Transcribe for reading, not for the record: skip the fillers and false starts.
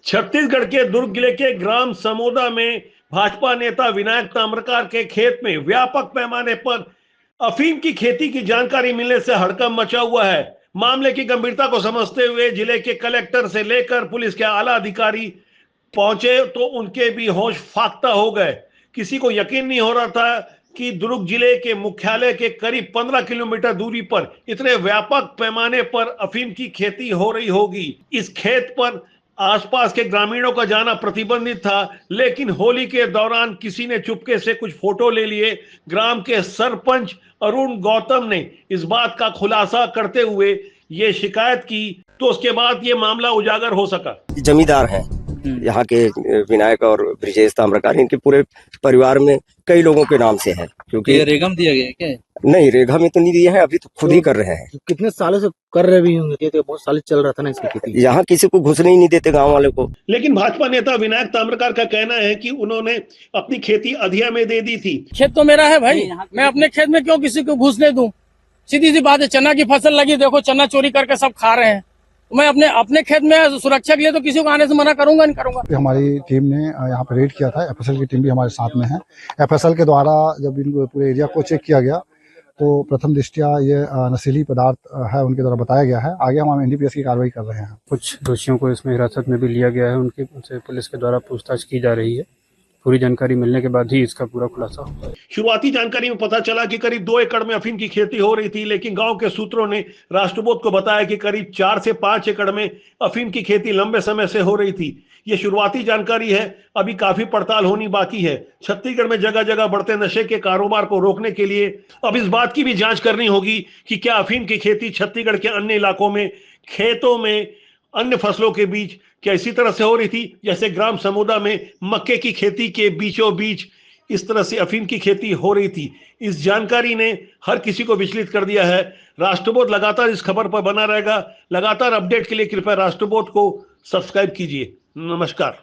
छत्तीसगढ़ के दुर्ग जिले के ग्राम समोदा में भाजपा नेता विनायक ताम्रकार के खेत में व्यापक पैमाने पर अफीम की खेती की जानकारी मिलने से हड़कंप मचा हुआ है। मामले की गंभीरता को समझते हुए जिले के कलेक्टर से लेकर पुलिस के आला अधिकारी पहुंचे तो उनके भी होश फाख्ता हो गए। किसी को यकीन नहीं हो रहा था कि दुर्ग जिले के मुख्यालय के करीब 15 किलोमीटर दूरी पर इतने व्यापक पैमाने पर अफीम की खेती हो रही होगी। इस खेत पर आसपास के ग्रामीणों का जाना प्रतिबंधित था, लेकिन होली के दौरान किसी ने चुपके से कुछ फोटो ले लिए। ग्राम के सरपंच अरुण गौतम ने इस बात का खुलासा करते हुए ये शिकायत की, तो उसके बाद ये मामला उजागर हो सका। जमींदार हैं यहाँ के विनायक और ब्रिजेश ताम्रकार, इनके पूरे परिवार में कई लोगों के नाम से है। क्योंकि ये रेगम दिया गया है क्या? नहीं, रेगा में तो नहीं दिया है, अभी तो खुद ही कर रहे हैं। कितने सालों से कर रहे भी होंगे? ये तो बहुत साल चल रहा था ना इसकी खेती। यहाँ किसी को घुसने ही नहीं देते गांव वाले को। लेकिन भाजपा नेता विनायक ताम्रकार का कहना है कि उन्होंने अपनी खेती अधिया में दे दी थी। खेत तो मेरा है भाई, मैं अपने खेत में क्यों किसी को घुसने दूं? सीधी सी बात है, चना की फसल लगी, देखो चना चोरी करके सब खा रहे हैं। मैं अपने खेत में सुरक्षा के लिए तो किसी को आने से मना करूंगा नहीं करूंगा। हमारी टीम ने यहाँ पे रेड किया था, एफएसएल की टीम भी हमारे साथ में है। एफएसएल के द्वारा जब इनको पूरे एरिया को चेक किया गया तो प्रथम दृष्टया ये नशीली पदार्थ है उनके द्वारा बताया गया है। आगे हम एनडीपीएस की कार्रवाई कर रहे हैं। कुछ दोषियों को इसमें हिरासत में भी लिया गया है, उनसे पुलिस के द्वारा पूछताछ की जा रही है। पूरी जानकारी मिलने के बाद ही इसका पूरा खुलासा होगा। शुरुआती जानकारी में पता चला कि करीब 2 एकड़ में अफीम की खेती हो रही थी, लेकिन गांव के सूत्रों ने राष्ट्रबोध को बताया कि करीब 4 से 5 एकड़ में अफीम की खेती लंबे समय से हो रही थी। ये शुरुआती जानकारी है, अभी काफी पड़ताल होनी बाकी है। छत्तीसगढ़ में जगह जगह बढ़ते नशे के कारोबार को रोकने के लिए अब इस बात की भी जांच करनी होगी कि क्या अफीम की खेती छत्तीसगढ़ के अन्य इलाकों में खेतों में अन्य फसलों के बीच क्या इसी तरह से हो रही थी, जैसे ग्राम समोदा में मक्के की खेती के बीचों बीच इस तरह से अफीम की खेती हो रही थी। इस जानकारी ने हर किसी को विचलित कर दिया है। राष्ट्रबोध लगातार इस खबर पर बना रहेगा। लगातार अपडेट के लिए कृपया राष्ट्रबोध को सब्सक्राइब कीजिए। नमस्कार।